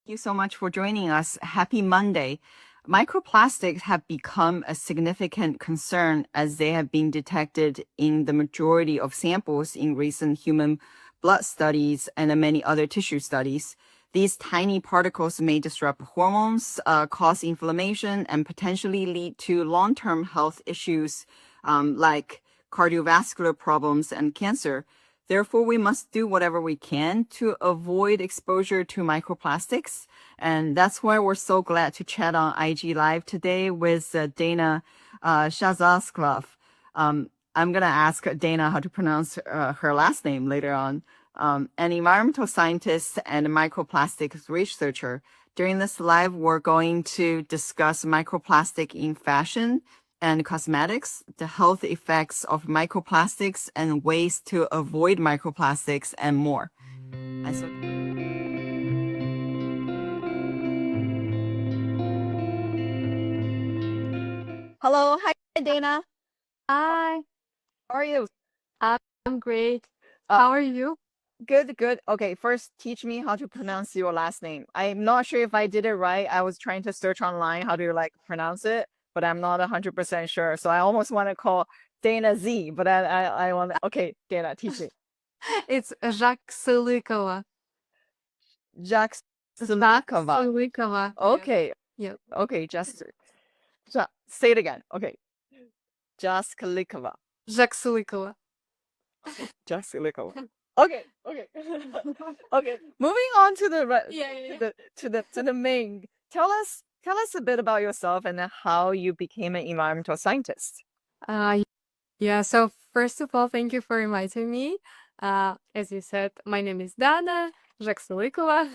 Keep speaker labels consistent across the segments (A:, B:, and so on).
A: you so much for joining us. Happy Monday. Microplastics have become a significant concern as they have been detected in the majority of samples in recent human blood studies and many other tissue studies. These tiny particles may disrupt hormones, cause inflammation, and potentially lead to long-term health issues like cardiovascular problems and cancer. Therefore, we must do whatever we can to avoid exposure to microplastics. And that's why we're so glad to chat on IG Live today with Dana Zhaxylykova. I'm going to ask Dana how to pronounce her last name later on. An environmental scientist and microplastics researcher. During this live, we're going to discuss microplastic in fashion and cosmetics, the health effects of microplastics and ways to avoid microplastics and more. And so hello, hi Dana.
B: Hi,
A: How are you?
B: I'm great.
A: Uh,
B: How are you?
A: good. Okay, first teach me how to pronounce your last name. I'm not sure if I did it right. I was trying to search online how to pronounce it, but I'm not 100% sure. So I almost want to call Dana Z, but I want okay, Dana, teach me.
B: It's Zhaxylykova.
A: Zhaxylykova.
B: Zhaxylykova.
A: Okay,
B: Yep.
A: okay, just say it again. Okay, Zhaxylykova.
B: Zhaxylykova.
A: Zhaxylykova. Okay. Okay. Moving on to
B: Yeah.
A: to the main. Tell us a bit about yourself and then how you became an environmental scientist.
B: Uh, yeah. So first of all, thank you for inviting me. As you said, my name is Dana Zhaxylykova.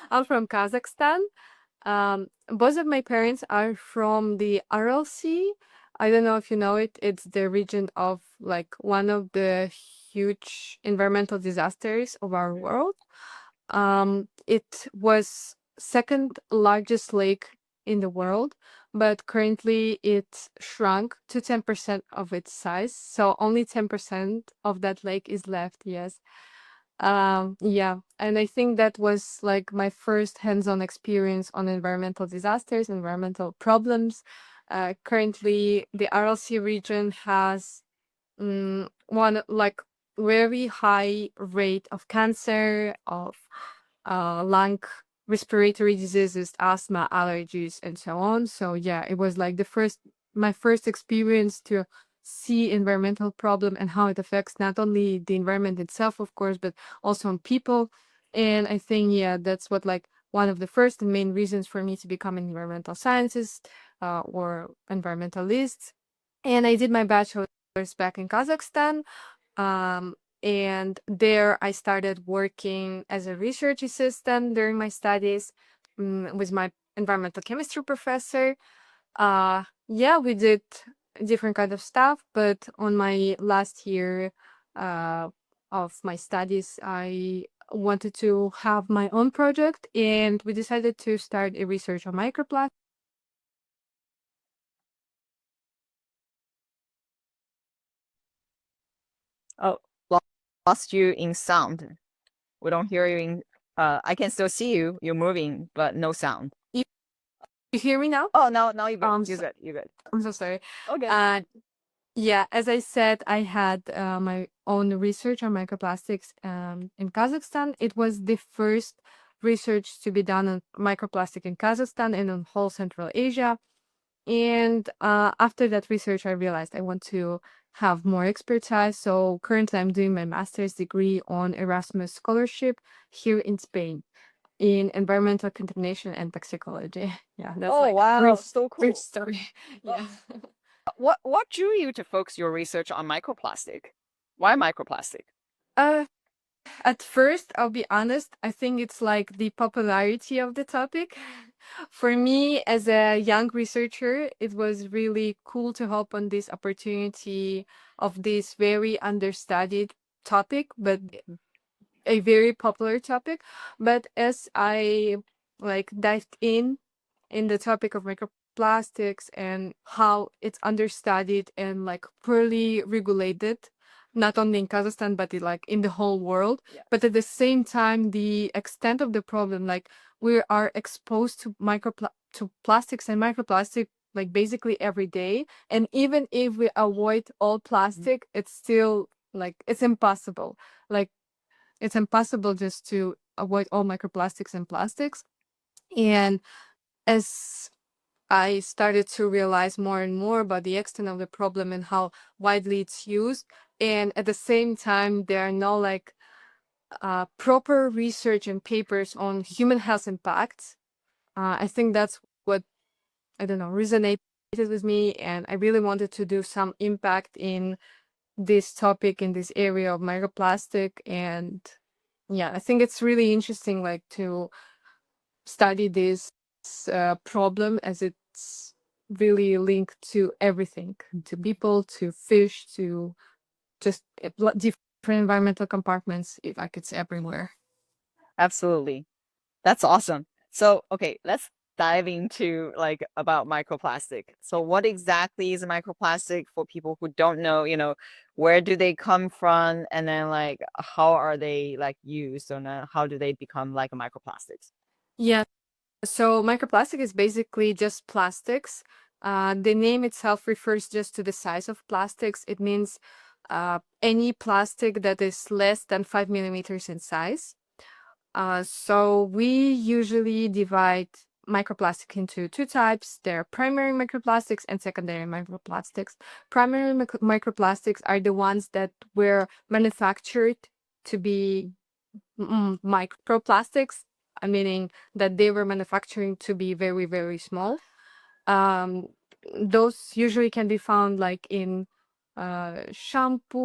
B: I'm from Kazakhstan. Both of my parents are from the Aral Sea. I don't know if you know it. It's the region of like one of the huge environmental disasters of our world. It was second largest lake in the world, but currently it shrunk to 10% of its size. So only 10% of that lake is left. Yes. Yeah, and I think that was like my first hands-on experience on environmental disasters, environmental problems. Currently, the RLC region has one like very high rate of cancer, of lung respiratory diseases, asthma, allergies, and so on. So yeah, it was like my first experience to see environmental problem and how it affects not only the environment itself, of course, but also on people. And I think, yeah, that's what like one of the first and main reasons for me to become an environmental scientist or environmentalist. And I did my bachelor's back in Kazakhstan. And there I started working as a research assistant during my studies with my environmental chemistry professor. Yeah, we did different kind of stuff, but on my last year of my studies, I wanted to have my own project, and we decided to start a research on microplastics.
A: Oh, lost you in sound. We don't hear you in. I can still see you. You're moving, but no sound.
B: You hear me now?
A: Oh, now you're good.
B: Um,
A: You're
B: so,
A: good. You're good.
B: I'm so sorry.
A: Okay.
B: Yeah, as I said, I had my own research on microplastics in Kazakhstan. It was the first research to be done on microplastic in Kazakhstan and on whole Central Asia. And after that research, I realized I want to have more expertise. So currently, I'm doing my master's degree on Erasmus scholarship here in Spain in environmental contamination and toxicology. Yeah, that's
A: Oh
B: like
A: wow, so
B: brief
A: cool.
B: story. Yeah.
A: What drew you to focus your research on microplastic? Why microplastic?
B: Uh, At first, I'll be honest, I think it's like the popularity of the topic. For me, as a young researcher, it was really cool to help on this opportunity of this very understudied topic, but a very popular topic. But as I like dived in the topic of microplastics and how it's understudied and like poorly regulated, not only in Kazakhstan but like in the whole world.
A: Yeah.
B: But at the same time, the extent of the problem, like we are exposed to plastics and microplastic like basically every day. And even if we avoid all plastic, it's still like it's impossible. Like it's impossible just to avoid all microplastics and plastics. And as I started to realize more and more about the extent of the problem and how widely it's used, and at the same time, there are no like proper research and papers on human health impacts. I think that's what, I don't know, resonated with me, and I really wanted to do some impact in this topic, in this area of microplastic. And yeah, I think it's really interesting like to study this problem, as it's really linked to everything, to people, to fish, to just different environmental compartments, if I could say, everywhere.
A: Absolutely. That's awesome. So, okay, let's dive into like about microplastic. So what exactly is a microplastic for people who don't know, where do they come from, and then like how are they like used, and then how do they become like microplastics?
B: Yeah, so microplastic is basically just plastics. The name itself refers just to the size of plastics. It means any plastic that is less than 5 millimeters in size. So we usually divide microplastic into two types. There are primary microplastics and secondary microplastics. Primary microplastics are the ones that were manufactured to be microplastics, meaning that they were manufacturing to be very, very small. Those usually can be found like in shampoo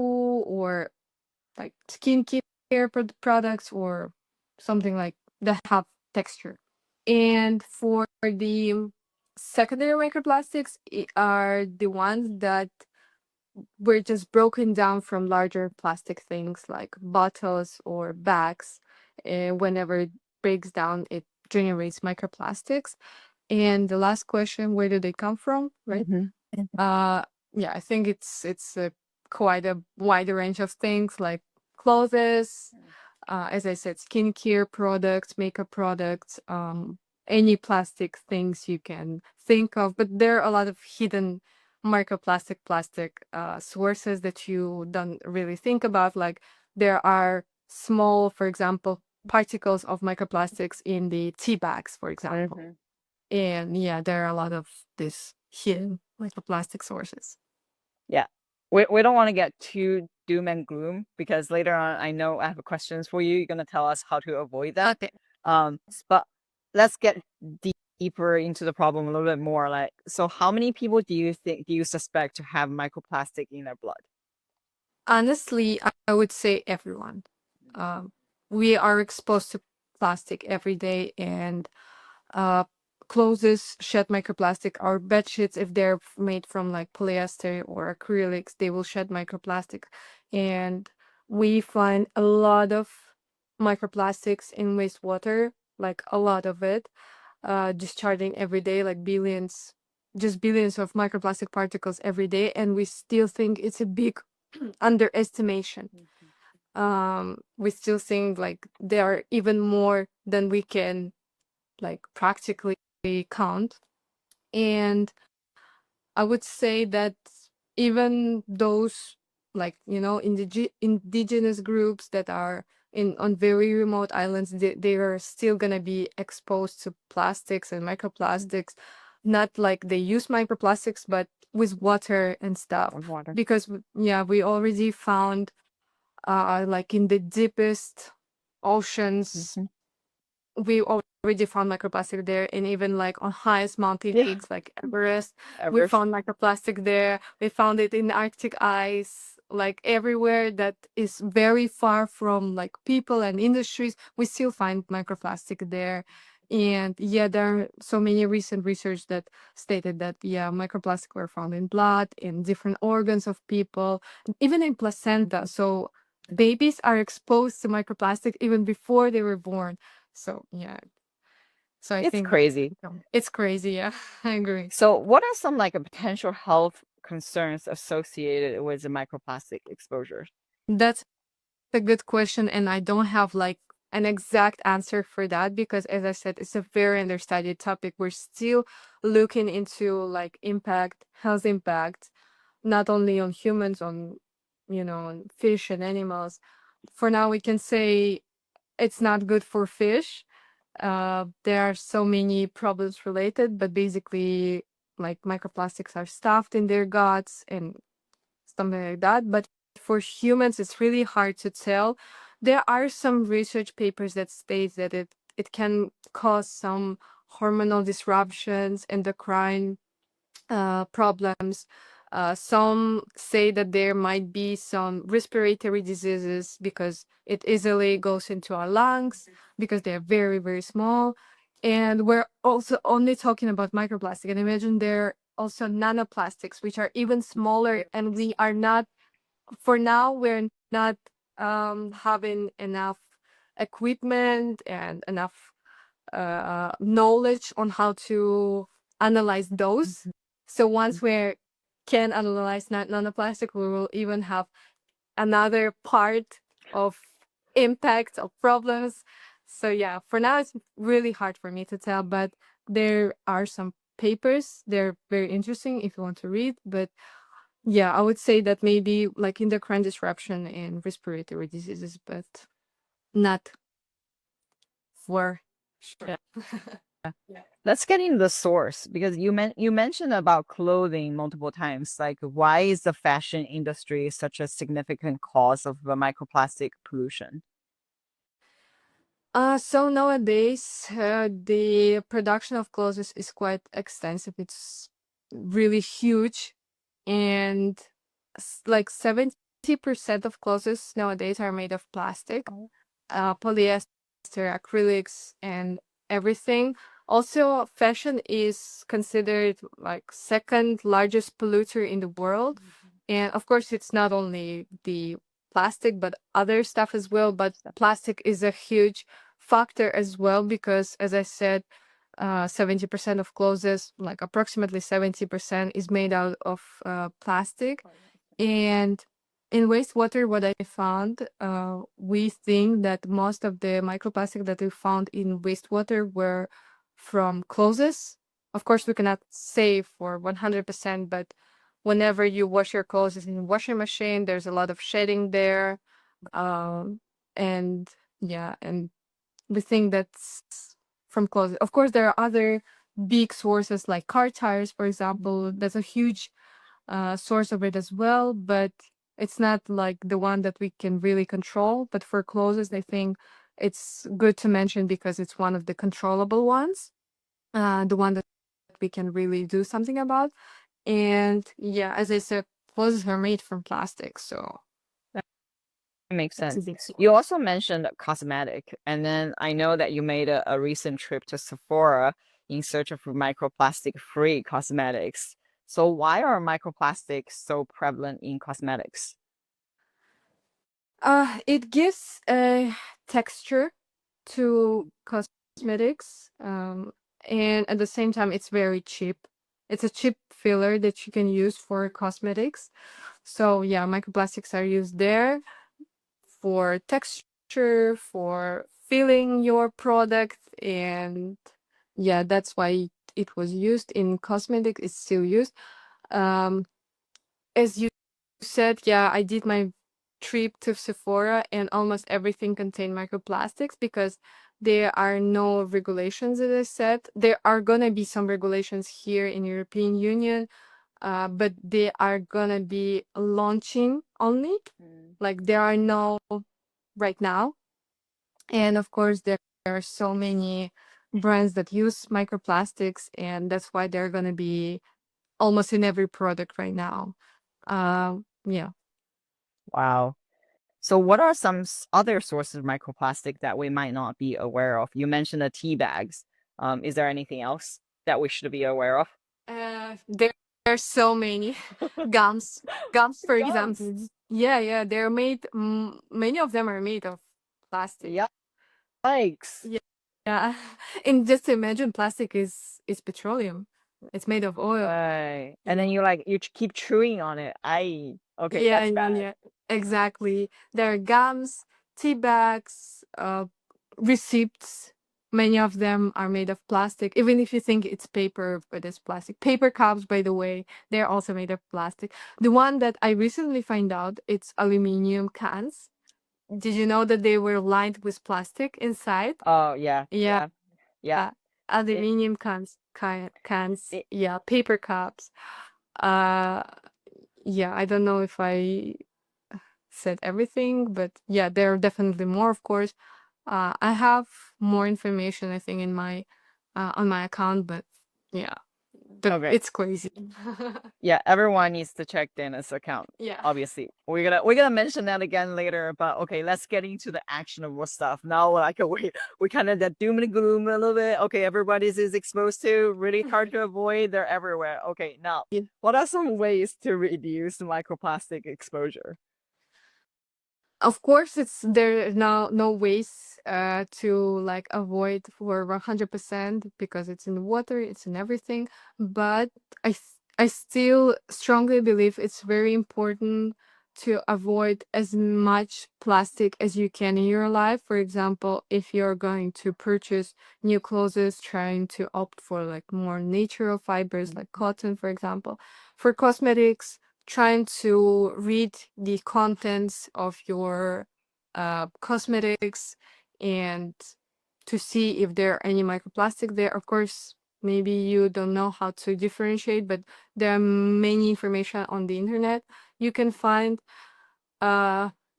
B: or like skincare products or something like that have texture. And for the secondary microplastics are the ones that were just broken down from larger plastic things like bottles or bags. Whenever it breaks down, it generates microplastics. And the last question, where do they come from, right? Uh, yeah, I think it's quite a wide range of things like clothes, as I said, skincare products, makeup products, any plastic things you can think of. But there are a lot of hidden plastic sources that you don't really think about. Like there are small, for example, particles of microplastics in the tea bags, for example. And yeah, there are a lot of these hidden microplastic sources.
A: Yeah. We don't want to get too doom and gloom, because later on I know I have questions for you. You're gonna tell us how to avoid that.
B: Okay.
A: But let's get deeper into the problem a little bit more. Like, so how many people do you suspect to have microplastic in their blood?
B: Honestly, I would say everyone. Um, we are exposed to plastic every day, and uh, clothes shed microplastic. Our bed sheets, if they're made from like polyester or acrylics, they will shed microplastic. And we find a lot of microplastics in wastewater, like a lot of it, discharging every day, like billions of microplastic particles every day. And we still think it's a big underestimation. We still think like there are even more than we can like practically count. And I would say that even those like indigenous groups that are in on very remote islands, they are still gonna be exposed to plastics and microplastics. Not like they use microplastics, but with water and stuff.
A: Water.
B: Because yeah, we already found like in the deepest oceans, we already found microplastic there. And even like on highest mountain peaks like Everest, we found microplastic there. We found it in Arctic ice, like everywhere that is very far from like people and industries, we still find microplastic there. And yeah, there are so many recent research that stated that yeah, microplastic were found in blood, in different organs of people, even in placenta. So babies are exposed to microplastic even before they were born. So yeah, so I
A: It's
B: think
A: crazy.
B: it's crazy. Yeah, I agree.
A: So what are some like potential health concerns associated with the microplastic exposure?
B: That's a good question, and I don't have like an exact answer for that because, as I said, it's a very understudied topic. We're still looking into like impact, health impact, not only on humans, on on fish and animals. For now, we can say it's not good for fish. There are so many problems related, but basically, like microplastics are stuffed in their guts and something like that. But for humans, it's really hard to tell. There are some research papers that states that it can cause some hormonal disruptions, endocrine problems. Some say that there might be some respiratory diseases because it easily goes into our lungs because they're very, very small. And we're also only talking about microplastic. And imagine there are also nanoplastics, which are even smaller. And we are not, for now, we're not having enough equipment and enough knowledge on how to analyze those. So once we can analyze nanoplastic, we will even have another part of impact of problems. So yeah, for now it's really hard for me to tell, but there are some papers. They're very interesting if you want to read. But yeah, I would say that maybe like endocrine disruption and respiratory diseases, but not for sure.
A: Let's get into the source because you mentioned about clothing multiple times. Like, why is the fashion industry such a significant cause of the microplastic pollution?
B: So nowadays, the production of clothes is quite extensive. It's really huge, and like 70% of clothes nowadays are made of plastic, polyester, acrylics, and everything. Also, fashion is considered like second largest polluter in the world. And of course, it's not only the plastic, but other stuff as well. But plastic is a huge factor as well because, as I said, 70% of clothes, like approximately 70%, is made out of plastic. And in wastewater, what I found, we think that most of the microplastic that we found in wastewater were from clothes. Of course, we cannot say for 100%, but whenever you wash your clothes in a washing machine, there's a lot of shedding there. And yeah, and we think that's from clothes. Of course, there are other big sources like car tires, for example. That's a huge source of it as well, but it's not like the one that we can really control. But for clothes, I think it's good to mention because it's one of the controllable ones, the one that we can really do something about. And yeah, as I said, clothes are made from plastic, so
A: That makes
B: that's a
A: sense.
B: big
A: You
B: source.
A: also mentioned cosmetic, and then I know that you made a recent trip to Sephora in search of microplastic-free cosmetics. So why are microplastics so prevalent in cosmetics?
B: It gives a texture to cosmetics, and at the same time, it's very cheap. It's a cheap filler that you can use for cosmetics. So yeah, microplastics are used there for texture, for filling your product, and yeah, that's why it was used in cosmetics. It's still used. Um, as you said, yeah, I did my trip to Sephora and almost everything contained microplastics because there are no regulations, as I said. There are gonna be some regulations here in European Union, but they are gonna be launching only. Like there are no right now. And of course, there are so many brands that use microplastics, and that's why they're gonna be almost in every product right now. Yeah.
A: Wow. So what are some other sources of microplastic that we might not be aware of? You mentioned the tea bags. Is there anything else that we should be aware of?
B: There are so many gums. Gums, for
A: Gums.
B: example. Yeah, yeah, they're made. Many of them are made of plastic.
A: Yikes.
B: Yeah, yeah. And just imagine, plastic is petroleum. It's made of oil.
A: Right. And then
B: Yeah,
A: you keep chewing on it. Okay,
B: yeah,
A: that's
B: yeah,
A: bad.
B: yeah. Exactly. There are gums, tea bags, receipts, many of them are made of plastic, even if you think it's paper, but it's plastic. Paper cups, by the way, they're also made of plastic. The one that I recently found out, it's aluminum cans. Did you know that they were lined with plastic inside?
A: Oh, yeah,
B: Yeah,
A: yeah, yeah. It,
B: aluminum cans,
A: it,
B: yeah, paper cups. Uh, yeah, I don't know if I said everything, but yeah, there are definitely more, of course. I have more information, I think, in my on my account, but yeah,
A: okay.
B: it's crazy.
A: Yeah, everyone needs to check Dana's account.
B: Yeah.
A: Obviously, we're gonna mention that again later. But okay, let's get into the actionable stuff now. Like we kind of that doom and gloom a little bit. Okay, everybody's is exposed to, really hard to avoid. They're everywhere. Okay, now what are some ways to reduce microplastic exposure?
B: Of course, it's there are now no ways to like avoid for 100% because it's in the water, it's in everything. But I still strongly believe it's very important to avoid as much plastic as you can in your life. For example, if you're going to purchase new clothes, trying to opt for like more natural fibers like cotton, for example. For cosmetics, trying to read the contents of your cosmetics and to see if there are any microplastic there. Of course, maybe you don't know how to differentiate, but there are many information on the internet you can find.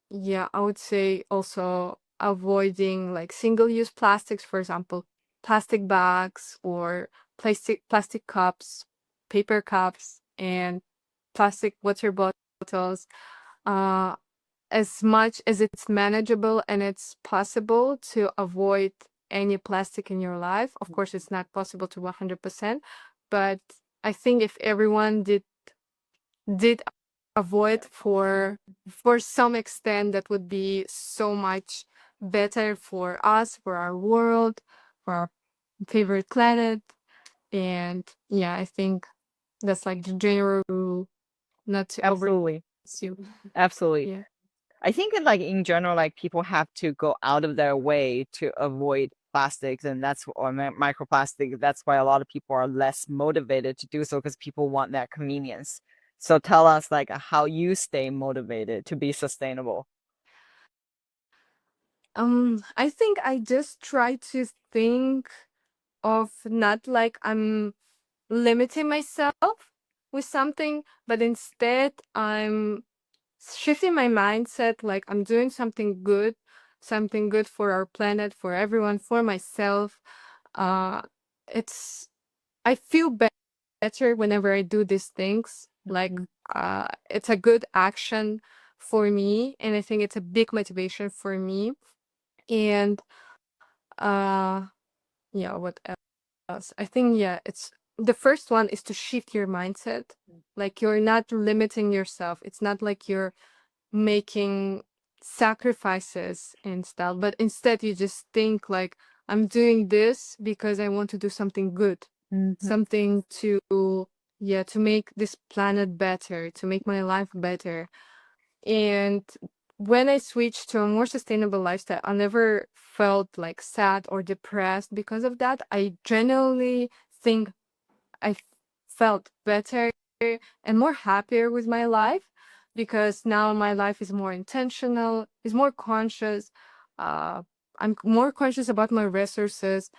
B: Yeah, I would say also avoiding like single-use plastics, for example, plastic bags or plastic cups, paper cups, and plastic water bottles. Uh, as much as it's manageable and it's possible to avoid any plastic in your life. Of course, it's not possible to 100%, but I think if everyone did avoid for some extent, that would be so much better for us, for our world, for our favorite planet. And yeah, I think that's like the general rule, not to
A: Absolutely,
B: overconsume.
A: absolutely.
B: Yeah.
A: I think that like in general, like people have to go out of their way to avoid plastics, and that's or microplastic. That's why a lot of people are less motivated to do so because people want that convenience. So tell us like how you stay motivated to be sustainable.
B: I think I just try to think of not like I'm limiting myself with something, but instead I'm shifting my mindset like I'm doing something good for our planet, for everyone, for myself. Uh, it's I feel better whenever I do these things. Like it's a good action for me, and I think it's a big motivation for me. And uh, yeah, what else? I think yeah, it's the first one is to shift your mindset. Like you're not limiting yourself. It's not like you're making sacrifices and stuff, but instead you just think like I'm doing this because I want to do something good,
A: Mhm.
B: something to yeah, to make this planet better, to make my life better. And when I switched to a more sustainable lifestyle, I never felt like sad or depressed because of that. I genuinely think I felt better and more happier with my life because now my life is more intentional, is more conscious. Uh, I'm more conscious about my resources.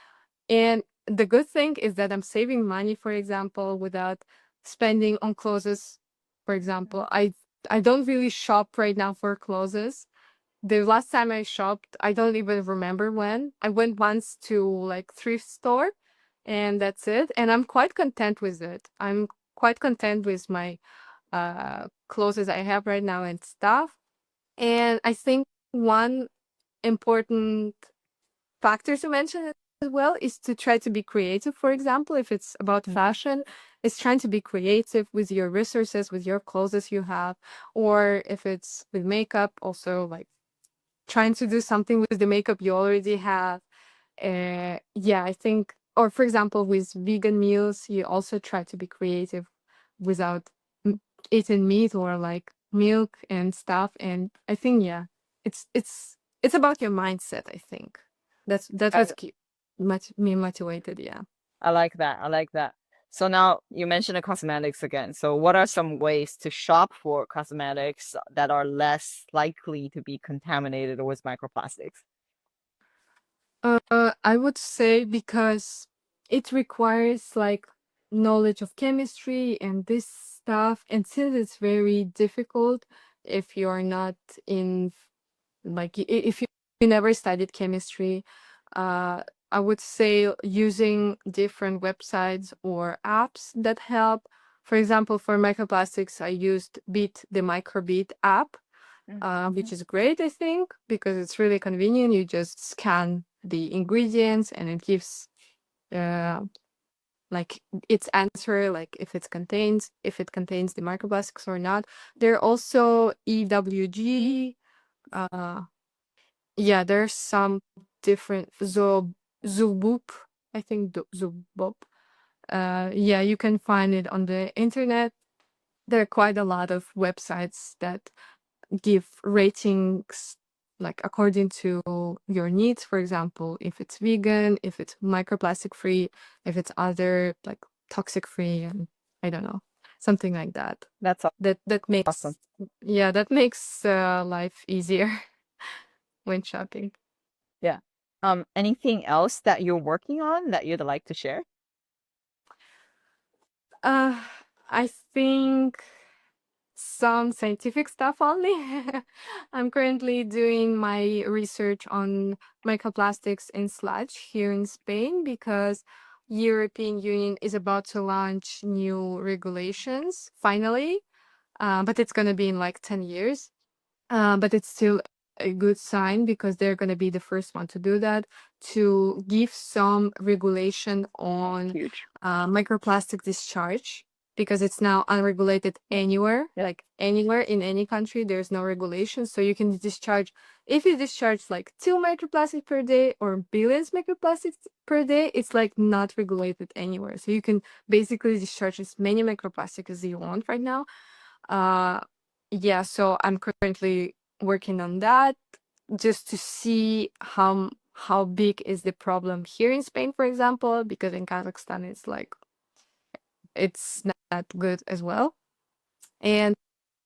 B: And the good thing is that I'm saving money, for example, without spending on clothes. For example, I don't really shop right now for clothes. The last time I shopped, I don't even remember when. I went once to like thrift store and that's it. And I'm quite content with it. I'm quite content with my clothes I have right now and stuff. And I think one important factor to mention as well is to try to be creative. For example, if it's about fashion, it's trying to be creative with your resources, with your clothes you have, or if it's with makeup, also like trying to do something with the makeup you already have. Yeah, I think, or for example, with vegan meals, you also try to be creative without eating meat or like milk and stuff. And I think, yeah, it's about your mindset, I think. That's
A: I,
B: what keep me motivated. Yeah.
A: I like that. I like that. So now you mentioned the cosmetics again. So what are some ways to shop for cosmetics that are less likely to be contaminated with microplastics?
B: I would say because it requires like knowledge of chemistry and this stuff, and since it's very difficult if you're not in like if you never studied chemistry, uh, I would say using different websites or apps that help. For example, for microplastics, I used Beat the Microbeat app, which is great, I think, because it's really convenient. You just scan the ingredients and it gives uh, like its answer, like if it contains the microplastics or not. There are also EWG. Uh, yeah, there's some different Zubub, I think Zubub. Yeah, you can find it on the internet. There are quite a lot of websites that give ratings like according to your needs. For example, if it's vegan, if it's microplastic free, if it's other like toxic free, and I don't know, something like that.
A: That's
B: That makes
A: awesome.
B: life easier when shopping.
A: Yeah. Anything else that you're working on that you'd like to share?
B: Uh, I think some scientific stuff only. I'm currently doing my research on microplastics in sludge here in Spain because European Union is about to launch new regulations finally, but it's going to be in like 10 years. But it's still a good sign because they're going to be the first one to do that, to give some regulation on
A: Huge.
B: microplastic discharge, because it's now unregulated anywhere,
A: Yep.
B: like anywhere in any country, there's no regulation. So you can discharge, if you discharge like 2 microplastics per day or billions microplastics per day, it's like not regulated anywhere. So you can basically discharge as many microplastics as you want right now. Uh, yeah, so I'm currently working on that just to see how big is the problem here in Spain, for example, because in Kazakhstan it's like it's not good as well. And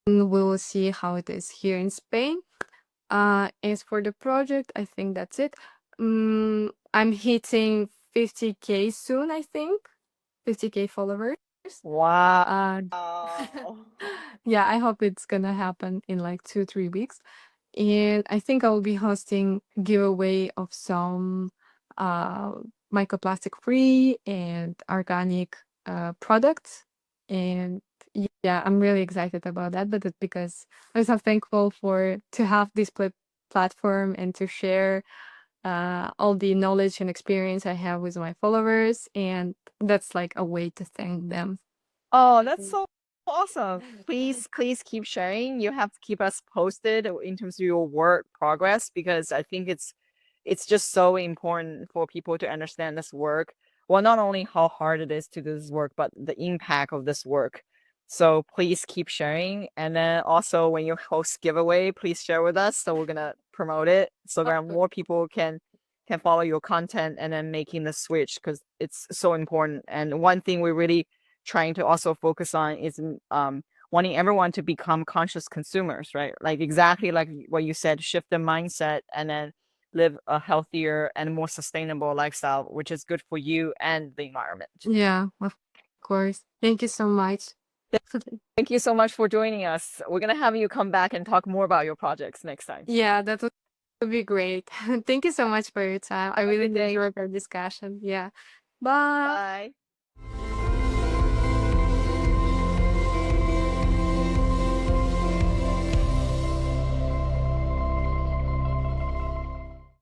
B: we will see how it is here in Spain. As for the project, I think that's it. I'm hitting 50K soon, I think. 50K followers.
A: Wow.
B: Uh, yeah, I hope it's gonna happen in like 2-3 weeks. And I think I will be hosting giveaway of some uh, microplastic free and organic products. And yeah, I'm really excited about that. But it's because I'm so thankful to have this platform and to share all the knowledge and experience I have with my followers. And that's like a way to thank them.
A: Oh, that's so awesome. Please keep sharing. You have to keep us posted in terms of your work progress because I think it's just so important for people to understand this work. Well, not only how hard it is to do this work, but the impact of this work. So please keep sharing. And then also when you host giveaway, please share with us. So we're gonna promote it so that more people can follow your content and then making the switch because it's so important. And one thing we really trying to also focus on is wanting everyone to become conscious consumers, right? Like exactly like what you said, shift the mindset and then live a healthier and more sustainable lifestyle, which is good for you and the environment.
B: Yeah, of course. Thank you so much.
A: Thank you so much for joining us. We're gonna have you come back and talk more about your projects next time.
B: Yeah, that would be great. Thank you so much for your time. I
A: Have a
B: really
A: good day.
B: enjoyed our discussion. Yeah. Bye.
A: Bye.